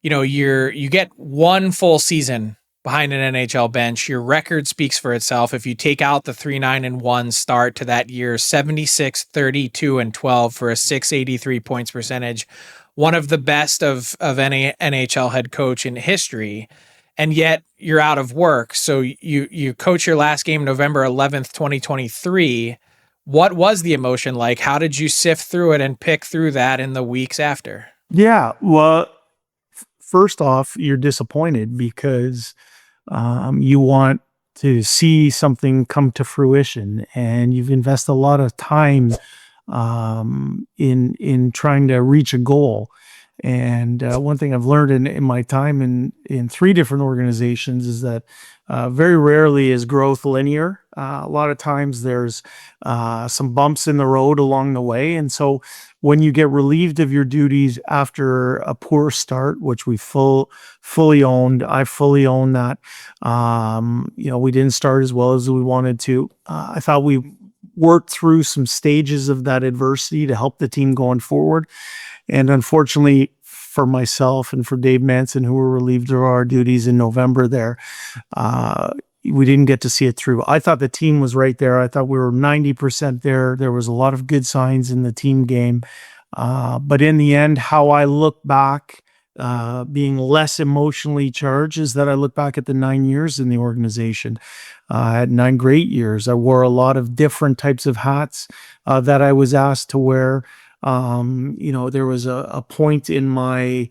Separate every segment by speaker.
Speaker 1: you get one full season behind an NHL bench. Your record speaks for itself. If you take out the 3-9-1 start to that year, 76-32-12 for a 683 points percentage, one of the best of any NHL head coach in history. And yet you're out of work. So you coach your last game November 11th, 2023. What was the emotion like? How did you sift through it and pick through that in the weeks after?
Speaker 2: Yeah, well, first off, you're disappointed because you want to see something come to fruition, and you've invested a lot of time in trying to reach a goal. And one thing I've learned in my time in three different organizations is that very rarely is growth linear. A lot of times there's some bumps in the road along the way. And so when you get relieved of your duties after a poor start, which we fully owned, I fully own that. We didn't start as well as we wanted to. I thought we worked through some stages of that adversity to help the team going forward. And unfortunately for myself and for Dave Manson, who were relieved of our duties in November there, we didn't get to see it through. I thought the team was right there. I thought we were 90% there. There was a lot of good signs in the team game. But in the end, how I look back, being less emotionally charged, is that I look back at the 9 years in the organization. I had 9 great years. I wore a lot of different types of hats that I was asked to wear. There was a point in my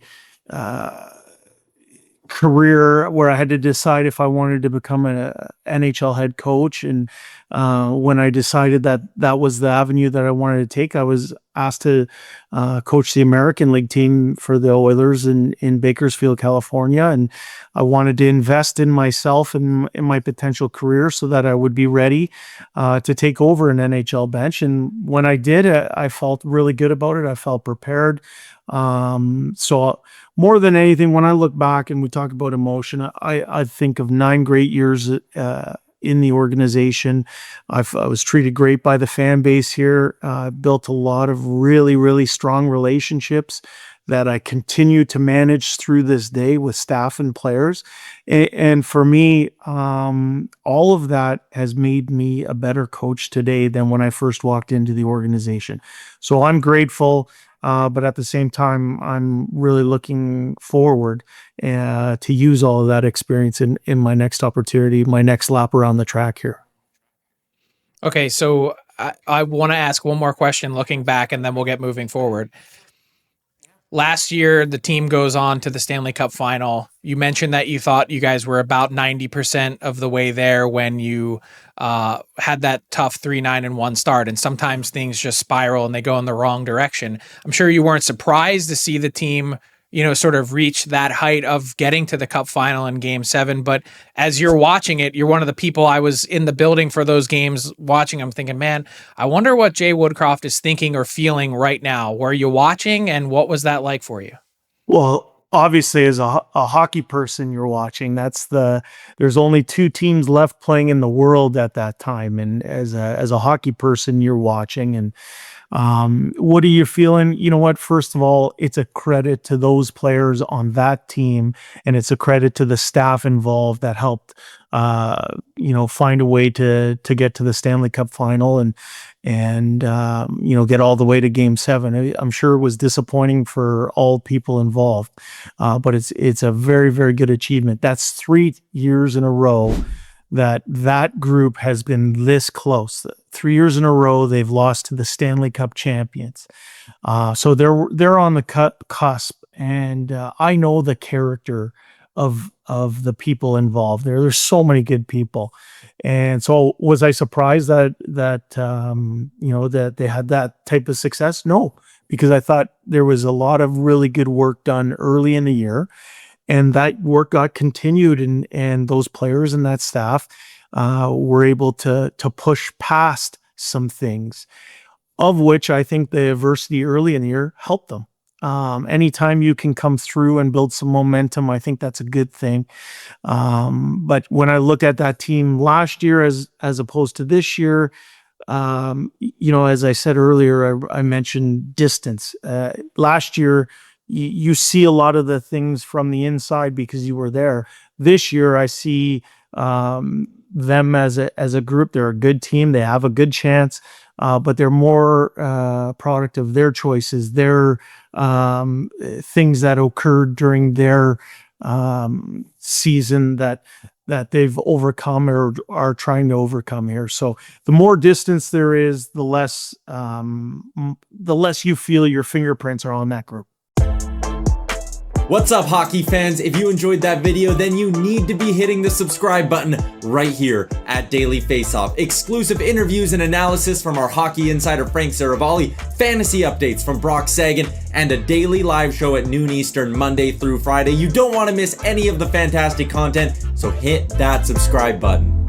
Speaker 2: career where I had to decide if I wanted to become an NHL head coach. And when I decided that that was the avenue that I wanted to take, I was asked to coach the American League team for the Oilers in Bakersfield, California. And I wanted to invest in myself and in my potential career so that I would be ready to take over an NHL bench. And when I did, I felt really good about it. I felt prepared. So more than anything, when I look back and we talk about emotion, I think of 9 great years in the organization. I was treated great by the fan base here. Built a lot of really, really strong relationships that I continue to manage through this day with staff and players. And for me, all of that has made me a better coach today than when I first walked into the organization. So I'm grateful. But at the same time, I'm really looking forward to use all of that experience in my next opportunity, my next lap around the track here.
Speaker 1: Okay, so I want to ask one more question looking back, and then we'll get moving forward. Last year, the team goes on to the Stanley Cup final. You mentioned that you thought you guys were about 90% of the way there when you had that tough 3-9-1 start. And sometimes things just spiral and they go in the wrong direction. I'm sure you weren't surprised to see the team, sort of reach that height of getting to the Cup final in Game 7. But as you're watching it, you're one of the people. I was in the building for those games watching. I'm thinking, man, I wonder what Jay Woodcroft is thinking or feeling right now. Were you watching, and what was that like for you?
Speaker 2: Well, obviously, as a hockey person, you're watching. There's only 2 teams left playing in the world at that time, and as a hockey person, you're watching. And what are you feeling? You know what? First of all, it's a credit to those players on that team, and it's a credit to the staff involved that helped, find a way to get to the Stanley Cup final and get all the way to Game 7. I'm sure it was disappointing for all people involved, but it's a very, very good achievement. That's 3 years in a row that group has been this close. 3 years in a row, they've lost to the Stanley Cup champions. So they're on the cusp, and I know the character of the people involved there. There's so many good people. And so was I surprised that they had that type of success? No, because I thought there was a lot of really good work done early in the year. And that work got continued, and those players and that staff were able to push past some things, of which I think the adversity early in the year helped them. Anytime you can come through and build some momentum, I think that's a good thing. But when I look at that team last year as opposed to this year, as I said earlier, I mentioned distance. Last year, you see a lot of the things from the inside because you were there. This year, I see them as a group. They're a good team. They have a good chance, but they're more product of their choices, their things that occurred during their season that they've overcome or are trying to overcome here. So the more distance there is, the less you feel your fingerprints are on that group.
Speaker 3: What's up, hockey fans? If you enjoyed that video, then you need to be hitting the subscribe button right here at Daily Faceoff. Exclusive interviews and analysis from our hockey insider Frank Saravalli, fantasy updates from Brock Sagan, and a daily live show at noon Eastern, Monday through Friday. You don't want to miss any of the fantastic content, so hit that subscribe button.